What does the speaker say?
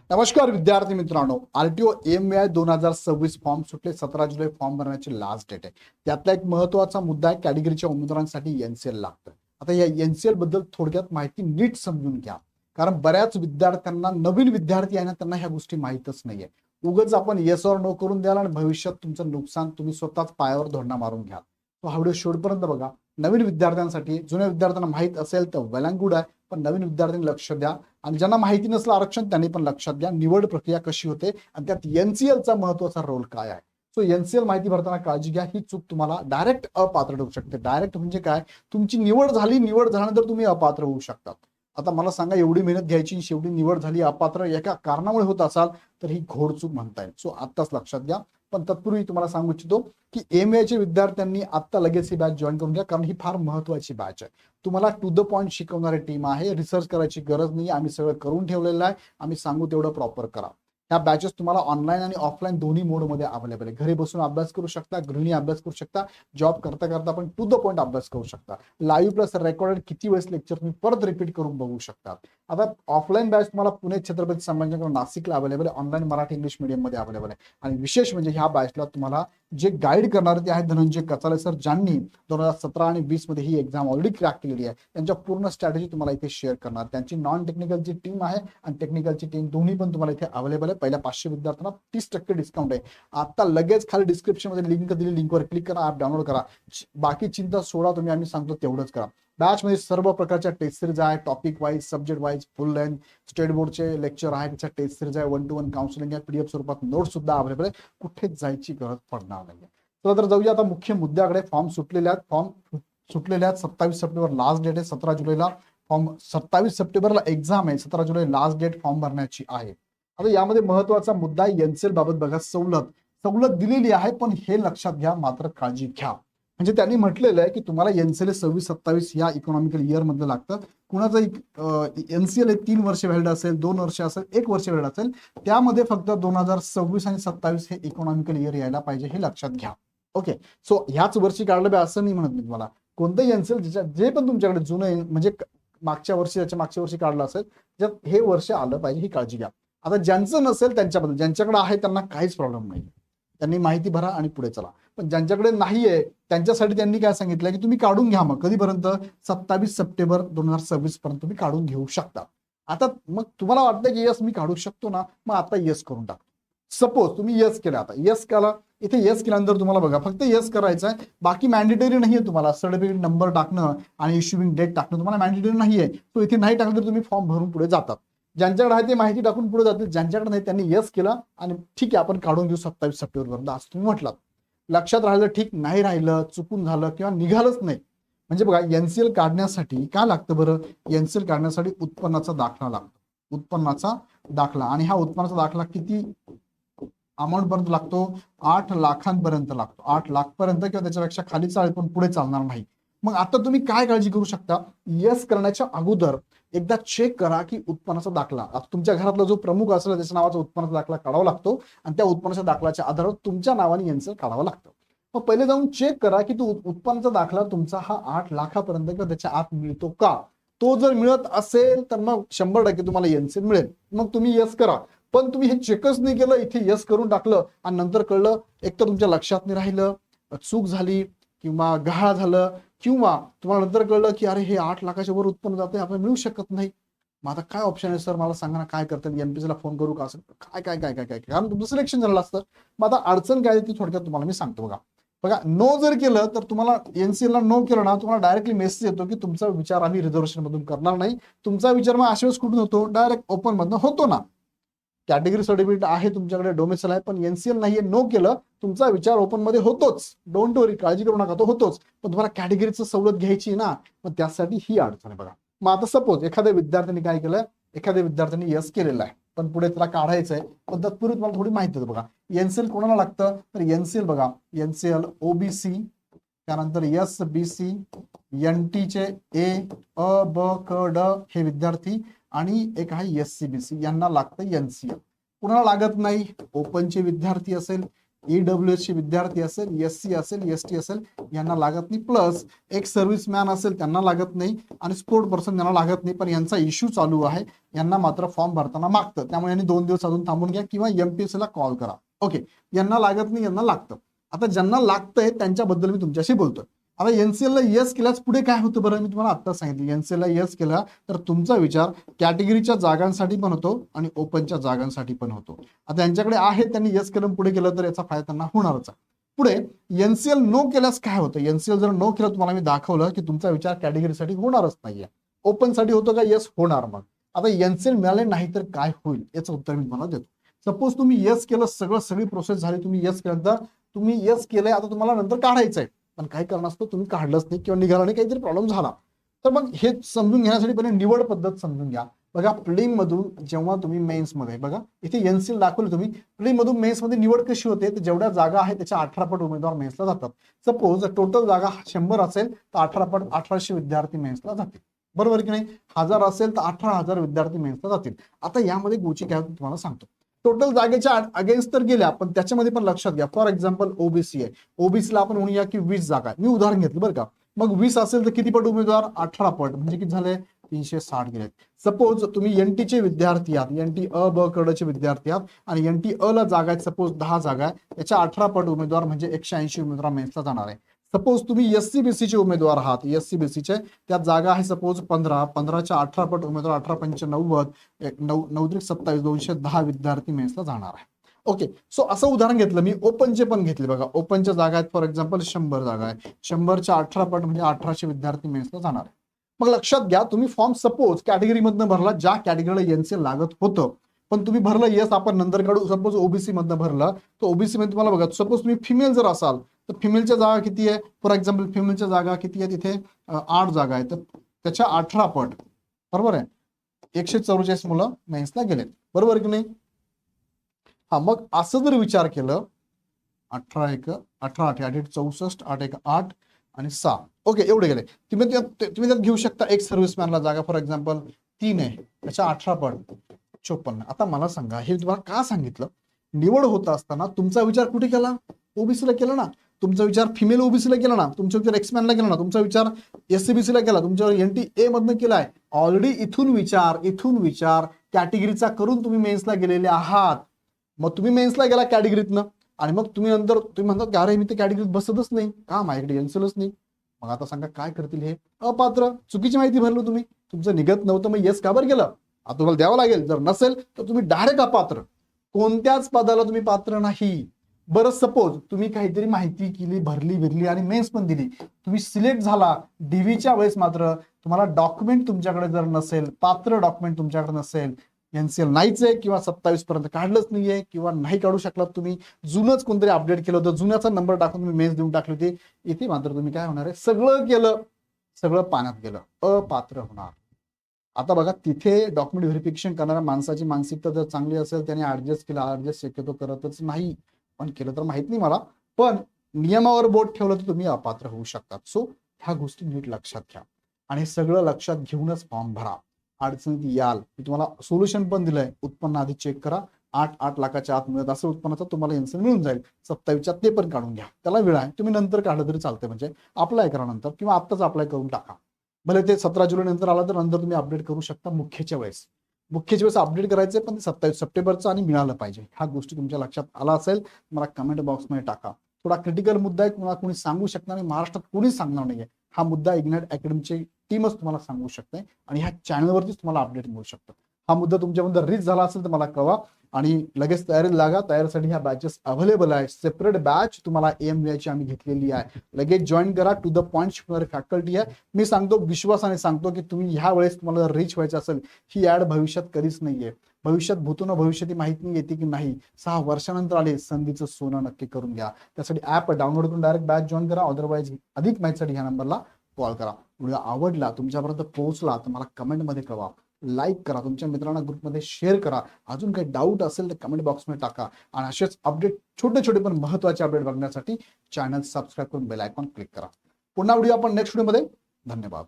नमस्कार विद्यार्थी मित्रांनो, आरटीओ एमएआय 2026 फॉर्म सुटले. 17 जुलै फॉर्म भरण्याची लास्ट डेट आहे. त्यातला एक महत्वाचा मुद्दा आहे, कॅटेगरीच्या उमेदवारांसाठी एनसीएल लागतं. आता या एनसीएल बद्दल थोडक्यात माहिती नीट समजून घ्या, कारण बऱ्याच विद्यार्थ्यांना, नवीन विद्यार्थी आहे ना, त्यांना ह्या गोष्टी माहीतच नाहीये. उगाच आपण येस और नो करून द्याल आणि भविष्यात तुमचं नुकसान तुम्ही स्वतःच पायावर धोरणा मारून घ्याल. तो हा व्हिडिओ शेवटपर्यंत बघा. नवीन विद्यार्थ्यांसाठी, जुन्या विद्यार्थ्यांना माहीत असेल तर वेल अँड गुड आहे, पण नवीन विद्यार्थ्यांनी लक्ष द्या. आणि ज्यांना माहिती नसलं आरक्षण, त्यांनी पण लक्षात घ्या निवड प्रक्रिया कशी होते आणि त्यात एनसीएलचा महत्वाचा रोल काय आहे. सो एनसीएल माहिती भरताना काळजी घ्या. ही चूक तुम्हाला डायरेक्ट अपात्र ठरू शकते. डायरेक्ट म्हणजे काय, तुमची निवड झाली, निवड झाल्यानंतर तुम्ही अपात्र होऊ शकतात. आता मला सांगा, एवढी मेहनत घ्यायची, शेवटी निवड झाली, अपात्र एका कारणामुळे होत असाल तर ही घोडचूक म्हणता येईल. सो आत्ताच लक्षात घ्या. पण तत्पूर्वी तुम्हाला सांगू इच्छितो की एमएच्या विद्यार्थ्यांनी आता लगेच ही बॅच जॉईन करून घ्या, कारण ही फार महत्वाची बॅच आहे. तुम्हाला टू द पॉइंट शिकवणारी टीम आहे. रिसर्च करायची गरज नाही, आम्ही सगळं करून ठेवलेलं आहे. आम्ही सांगू तेवढं प्रॉपर करा. ह्या बॅचेस तुम्हाला ऑनलाईन आणि ऑफलाईन दोन्ही मोडमध्ये अवेलेबल आहे. घरी बसून अभ्यास करू शकता, गृहिणी अभ्यास करू शकता, जॉब करता करता पण टू द पॉइंट अभ्यास करू शकता. लाईव्ह प्लस रेकॉर्डेड किती वेळेस लेक्चर तुम्ही परत रिपीट करून बघू शकता. आता ऑफलाईन बॅच तुम्हाला पुणे छत्रपती संभाजीनगर नाशिकला अवेलेबल आहे. ऑनलाईन मराठी इंग्लिश मीडियम मध्ये अवेलेबल आहे. आणि विशेष म्हणजे ह्या बॅचला तुम्हाला जे गाईड करणारे ते आहेत धनंजय कचाले सर, ज्यांनी 2017 आणि 20 मध्ये ही एक्झाम ऑलरेडी क्रॅक केलेली आहे. त्यांच्या पूर्ण स्ट्रॅटेजी तुम्हाला इथे शेअर करणार. त्यांची नॉन टेक्निकलची टीम आहे आणि टेक्निकलची टीम दोन्ही पण तुम्हाला इथे अवेलेबल आहे. पहिल्या 500 विद्यार्थ्यांना 30% डिस्काउंट आहे. आता लगेच खाली डिस्क्रिप्शन मध्ये लिंक दिली, लिंकवर क्लिक करा, ऍप डाउनलोड करा. बाकी चिंता सोडा, तुम्ही आम्ही सांगतो तेवढंच करा. बॅच मध्ये सर्व प्रकारच्या टेस्ट सिरीज आहे, टॉपिक वाईज, सब्जेक्ट वाईज, फुल लेंथ स्टेट बोर्डचे लेक्चर आहे, त्याच्या टेस्ट सिरीज आहे, 1-to-1 काउन्सिलिंग आहे, पीडीएफ स्वरूपात नोट्स सुद्धा अवेलेबल आहे. कुठेच जायची गरज पडणार नाही. चला तर जाऊया आता मुख्य मुद्द्याकडे. फॉर्म सुटलेले आहेत. फॉर्म सुटलेले आहेत. 27 सप्टेंबर लास्ट डेट आहे. 17 जुलैला फॉर्म, 27 सप्टेंबरला एक्झाम आहे. 17 जुलै लास्ट डेट फॉर्म भरण्याची आहे. आता यामध्ये महत्वाचा मुद्दा एनसीएल बाबत बघा. सवलत दिलेली आहे, पण हे लक्षात घ्या, मात्र काळजी घ्या. म्हणजे त्यांनी म्हटलेलं आहे की तुम्हाला एनसीएल 26-27 या इकॉनॉमिकल इयर मध्ये लागतं. कुणाचं एनसीएल 3 वर्ष व्हॅलिड असेल, 2 वर्ष असेल, 1 वर्ष व्हॅलिड असेल, त्यामध्ये फक्त 2026 आणि 27 हे इकॉनॉमिकल इयर यायला पाहिजे, हे लक्षात घ्या. ओके. सो ह्याच वर्षी काढलं बे असं नाही म्हणत मी तुम्हाला. कोणतंही एनसीएल जे पण तुमच्याकडे जुनं, म्हणजे मागच्या वर्षी, त्याच्या मागच्या वर्षी काढलं असेल, ज्यात हे वर्ष आलं पाहिजे, ही काळजी घ्या. आता ज्यांचं नसेल त्यांच्याबद्दल, ज्यांच्याकडे आहे त्यांना काहीच प्रॉब्लेम नाही. त्यांनी माहिती भरा आणि पुढे चला. पण ज्यांच्याकडे नाहीये त्यांच्यासाठी त्यांनी काय सांगितलं की तुम्ही काढून घ्या. मग कधीपर्यंत? 27 सप्टेंबर 2026 पर्यंत तुम्ही काढून घेऊ शकता. आता मग तुम्हाला वाटतं की यस मी काढू शकतो ना, मग आता यस करून टाक. सपोज तुम्ही यस केलं, आता यस केला, इथे यस केल्यानंतर तुम्हाला बघा फक्त यस करायचं आहे. बाकी मॅन्डेटरी नाहीये तुम्हाला. सर्टिफिकेट नंबर टाकणं आणि इश्युइंग डेट टाकणं तुम्हाला मॅन्डेटरी नाहीये. तो इथे नाही टाकलं तर तुम्ही फॉर्म भरून पुढे जातात. ज्यांच्याकडे आहे ते माहिती टाकून पुढे जातील. ज्यांच्याकडे नाही त्यांनी यस केलं आणि ठीक आहे आपण काढून घेऊ 27 सप्टेंबर पर्यंत असं तुम्ही म्हटलं. लक्षात राहिलं ठीक, नाही राहिलं, चुकून झालं किंवा निघालंच नाही, म्हणजे बघा एनसीएल काढण्यासाठी काय लागतं बरं? एनसीएल काढण्यासाठी उत्पन्नाचा दाखला लागतो. उत्पन्नाचा दाखला. आणि हा उत्पन्नाचा दाखला किती अमाऊंट पर्यंत लागतो? 8 लाखांपर्यंत लागतो. 8 लाख पर्यंत किंवा त्याच्यापेक्षा खाली चालेल, पण पुढे चालणार नाही. मग आता तुम्ही काय काळजी करू शकता? यस करण्याच्या अगोदर एकदा चेक करा की उत्पन्नाचा दाखला, आता तुमच्या घरातला जो प्रमुख असेल त्याच्या नावाचा उत्पन्नाचा दाखला काढावा लागतो आणि त्या उत्पन्नाच्या दाखल्याच्या आधारावर तुमच्या नावाने एनसीएल काढावं लागतं. मग पहिले जाऊन चेक करा की तो उत्पन्नाचा दाखला तुमचा हा 8 लाखापर्यंत किंवा त्याच्या आत मिळतो का. तो जर मिळत असेल तर मग 100% तुम्हाला एनसीएल मिळेल. मग तुम्ही यस करा. पण तुम्ही हे चेकच नाही केलं, इथे यस करून टाकलं आणि नंतर कळलं, एक तर तुमच्या लक्षात नाही राहिलं, चूक झाली किंवा गहाळ झालं, किंवा तुम्हाला नंतर कळलं की अरे हे 8 लाखाच्या वर उत्पन्न जाते, आपण मिळू शकत नाही. मग आता काय ऑप्शन आहे सर, मला सांगा ना, काय करतात? एमपीसीला फोन करू का? असं काय काय काय काय काय कारण तुमचं सिलेक्शन झालं असतं. मग आता अडचण काय ती थोडक्यात तुम्हाला मी सांगतो. बघा बघा नो जर केलं तर तुम्हाला एनसीएल ला नो केलं ना, तुम्हाला डायरेक्टली मेसेज येतो की तुमचा विचार आम्ही रिझर्वेशन मधून करणार नाही. तुमचा विचार मग अशा वेळेस कुठून होतो? डायरेक्ट ओपन मधनं होतो ना. कॅटेगरी सर्टिफिकेट आहे तुमच्याकडे, डोमेसाईल आहे, पण एनसीएल नाहीये, नो केलं, तुमचा विचार ओपन मध्ये होतोच. डोंट वरी, काळजी करू नका, तो होतोच. पण तुम्हाला कॅटेगरीचं सवलत घ्यायची ना, मग त्यासाठी ही अडचण आहे. बघा मग आता सपोज एखाद्या विद्यार्थ्यांनी काय केलं, एखाद्या विद्यार्थ्यांनी यस केलेलं आहे पण पुढे त्याला काढायचं आहे, पण तत्पूर्वी तुम्हाला थोडी माहिती होतं. बघा एनसीएल कोणाला लागतं? तर एनसीएल बघा, एनसीएल ओबीसी, त्यानंतर एस बीसी, एनटीचे ए, अ, ब, क, ड हे विद्यार्थी, आणि एक आहे एससीबीसी, यांना लागतं एनसीएल. कुणाला लागत नाही? ओपनचे विद्यार्थी असेल, EWS चे विद्यार्थी असेल, SC असेल, ST असेल यांना लागत नाही, प्लस एक सर्व्हिसमॅन असेल त्यांना लागत नाही आणि स्पोर्ट पर्सन त्यांना लागत नाही, पण यांचा इश्यू चालू आहे, यांना मात्र फॉर्म भरताना मागतं, त्यामुळे यांनी 2 दिवस अजून थांबून घ्या किंवा MPSC ला कॉल करा. ओके, यांना लागत नाही, यांना लागतं. आता ज्यांना लागतंय त्यांच्याबद्दल मी तुमच्याशी बोलतोय. आता NCL ला यस केल्यास पुढे काय होतं बरं, मी तुम्हाला आता सांगितलं. NCL ला यस केला तर तुमचा विचार कॅटेगरीच्या जागांसाठी पण होतो आणि ओपनच्या जागांसाठी पण होतो. आता यांच्याकडे आहे, त्यांनी यस केलं पुढे केलं तर याचा फायदा त्यांना होणारच. पुढे NCL नो केल्यास काय होतं, NCL जर नो केलं तुम्हाला मी दाखवलं की तुमचा विचार कॅटेगरीसाठी होणारच नाहीये. ओपन साठी होतो का, यस होणार. मग आता NCL मिळाले नाही तर काय होईल याचं उत्तर मी तुम्हाला देतो. सपोज तुम्ही यस केलं, सगळी प्रोसेस झाली, तुम्ही यस केल्यानंतर तुम्ही यस केलंय, आता तुम्हाला नंतर काढायचंय, पण काही कारणास्तव तुम्ही काढलंच नाही किंवा निघाला नाही, काहीतरी प्रॉब्लेम झाला, तर मग हे समजून घेण्यासाठी पहिले निवड पद्धत समजून घ्या. बघा प्रीलिम मधून जेव्हा तुम्ही मेन्स मध्ये, बघा इथे NCL दाखवलं तुम्ही, प्रीलिम मधून मेन्स मध्ये निवड कशी होते, तर जेवढ्या जागा आहेत त्याच्या 18 पट उमेदवार मेन्सला जातात. सपोज टोटल जागा 100 असेल तर 18 पट 1800 विद्यार्थी मेन्सला जातील, बरोबर की नाही. 1000 असेल तर 18,000 विद्यार्थी मेन्सला जातील. आता यामध्ये गोची काय होती तुम्हाला सांगतो. टोटल जागेच्या अगेन्स्ट तर गेल्या, पण त्याच्यामध्ये पण लक्षात घ्या, फॉर एक्झाम्पल ओबीसी आहे, ओबीसीला आपण म्हणूया की 20 जागा आहे, मी उदाहरण घेतलं बरं का. मग 20 असेल तर किती पट उमेदवार, 18 पट, म्हणजे किती झाले, 360 गेले. सपोज तुम्ही NT चे विद्यार्थी आहात, NT अ ब कडचे विद्यार्थी आहात आणि NT अ ला जागा आहेत, सपोज 10 जागा आहे, त्याच्या 18 पट उमेदवार म्हणजे 180 उमेदवार मेन्सला जाणार आहे. सपोज तुम्ही SC-BC चे उमेदवार आहात, SC-BC चे त्यात जागा आहे सपोज 15च्या 18 पट उमेदवार, 18 पंचे 90, 9 27, 210 विद्यार्थी मेन्सला जाणार आहे. ओके, सो असं उदाहरण घेतलं मी. ओपनचे पण घेतले बघा, ओपनच्या जागा आहेत फॉर एक्झाम्पल 100 जागा आहे, 100च्या 18 पट म्हणजे 1800 विद्यार्थी मेन्सला जाणार आहे. मग लक्षात घ्या, तुम्ही फॉर्म सपोज कॅटेगरी मधनं भरला, ज्या कॅटेगरीला NCL लागत होतं, पण तुम्ही भरलं यस, आपण नंतर काढू. सपोज ओबीसी मधनं भरलं तर ओबीसी मध्ये तुम्हाला बघा, सपोज तुम्ही फिमेल जर असाल तर फिमेलच्या जागा किती आहे, फॉर एक्झाम्पल फिमेलच्या जागा किती आहे, तिथे 8 जागा आहेत, तर त्याच्या 18 पट, बरोबर आहे, 144 मुलं मेन्सला गेले, बरोबर की नाही. हा, मग असं जर विचार केलं, 18 एक 18 8 8 64 8 1 8 आणि 6, ओके एवढे गेले. तुम्ही त्यात घेऊ शकता एक सर्व्हिसमॅनला जागा, फॉर एक्झाम्पल 3 आहे, त्याच्या 18 पट 54. आता मला सांगा, हे तुम्हाला का सांगितलं, निवड होत असताना तुमचा विचार कुठे केला, ओबीसीला केला ना, तुमचा विचार फिमेल ओबीसीला केला ना, तुमचा विचार एक्समॅनला केला ना, तुमचा विचार SC-BC केला, तुमचा NT ए मधनं केलाय. ऑलरेडी इथून विचार कॅटेगरीचा करून तुम्ही मेन्सला गेलेले आहात. मग तुम्ही मेन्सला गेला कॅटेगरीतनं आणि मग तुम्ही नंतर तुम्ही म्हणतात की अरे मी ते कॅटेगरीत बसतच नाही का, माझ्याकडे NCLच नाही. मग आता सांगा काय करतील हे अपात्र, चुकीची माहिती भरली तुम्ही, तुमचं निघत नव्हतं, मग यस का बरं गेलं, आता तुम्हाला द्यावं लागेल. जर नसेल तर तुम्ही डायरेक्ट अपात्र, कोणत्याच पदाला तुम्ही पात्र नाही. बरं सपोज तुम्ही काहीतरी माहिती केली, भरली आणि मेन्स पण दिली, तुम्ही सिलेक्ट झाला, DVच्या वेळेस मात्र तुम्हाला डॉक्युमेंट तुमच्याकडे जर नसेल, पात्र डॉक्युमेंट तुमच्याकडे नसेल, NCL नाहीच आहे किंवा 27 पर्यंत काढलंच नाहीये किंवा नाही काढू शकलात तुम्ही, जुनच कोणतरी अपडेट केलं होतं, जुन्याचा नंबर टाकून तुम्ही मेन्स देऊन टाकली होती, इथे मात्र तुम्ही काय होणार आहे, सगळं केलं, सगळं पाण्यात गेलं, अपात्र होणार. आता बघा, तिथे डॉक्युमेंट व्हेरिफिकेशन करणाऱ्या माणसाची मानसिकता जर चांगली असेल, त्याने ऍडजस्ट केला, ऍडजस्ट शक्यतो करतच नाही, पण केलं तर माहित नाही मला, पण नियमावर बोट ठेवलं तर तुम्ही अपात्र होऊ शकतात. सो ह्या गोष्टी नीट लक्षात घ्या आणि हे सगळं लक्षात घेऊनच फॉर्म भरा. अडचणीत याल, मी तुम्हाला सोल्युशन पण दिलंय, उत्पन्न आधी चेक करा, 8 लाखाच्या आत मिळत असं उत्पन्नाचा तुम्हाला NCL मिळून जाईल. 27च्या ते पण काढून घ्या, त्याला वेळ आहे, तुम्ही नंतर काढलं तरी चालतंय, म्हणजे अप्लाय करा नंतर किंवा आत्ताच अप्लाय करून टाका. भले ते 17 जुलै नंतर आला तर नंतर तुम्ही अपडेट करू शकता. मुख्यच्या वेळेस अपडेट करायचे, पण ते 27 सप्टेंबरचं आणि मिळालं पाहिजे. ह्या गोष्टी तुमच्या लक्षात आला असेल, मला कमेंट बॉक्समध्ये टाका. थोडा क्रिटिकल मुद्दा आहे, कुणाला कोणी सांगू शकणार नाही, महाराष्ट्रात कोणीच सांगणार नाहीये. हा मुद्दा इग्नाइट अकॅडमीची टीमच तुम्हाला सांगू शकते आणि ह्या चॅनलवरतीच तुम्हाला अपडेट मिळू शकतं. हा मुद्दा तुमच्यामध्ये रीच झाला असेल तर मला कळवा आणि लगेच तयारीला लागा. तयारीसाठी ह्या बॅचेस अवेलेबल आहे. सेपरेट बॅच तुम्हाला AMVI ची आम्ही घेतलेली आहे. लगेच जॉईन करा. टू द पॉईंट शिकणारी फॅकल्टी आहे. मी सांगतो, विश्वासाने सांगतो की तुम्ही ह्या वेळेस तुम्हाला रीच व्हायचं असेल, ही ऍड भविष्यात कधीच नाहीये. भविष्यात भूतून भविष्यात माहिती नाही येते की नाही, 6 वर्षानंतर आले, संधीचं सोनं नक्की करून घ्या. त्यासाठी ऍप डाउनलोड करून डायरेक्ट बॅच जॉईन करा. अदरवाईज अधिक माहितीसाठी ह्या नंबरला कॉल करा. व्हिडिओ आवडला, तुमच्यापर्यंत पोहोचला तर मला कमेंटमध्ये कळवा, लाईक करा, तुमच्या मित्रांना ग्रुपमध्ये शेअर करा. अजून काही डाऊट असेल तर कमेंट बॉक्समध्ये टाका आणि असेच अपडेट, छोटे पण महत्त्वाचे अपडेट बघण्यासाठी चॅनल सबस्क्राईब करून बेल आयकॉन क्लिक करा. पुन्हा व्हिडिओ आपण नेक्स्ट व्हिडिओमध्ये. धन्यवाद.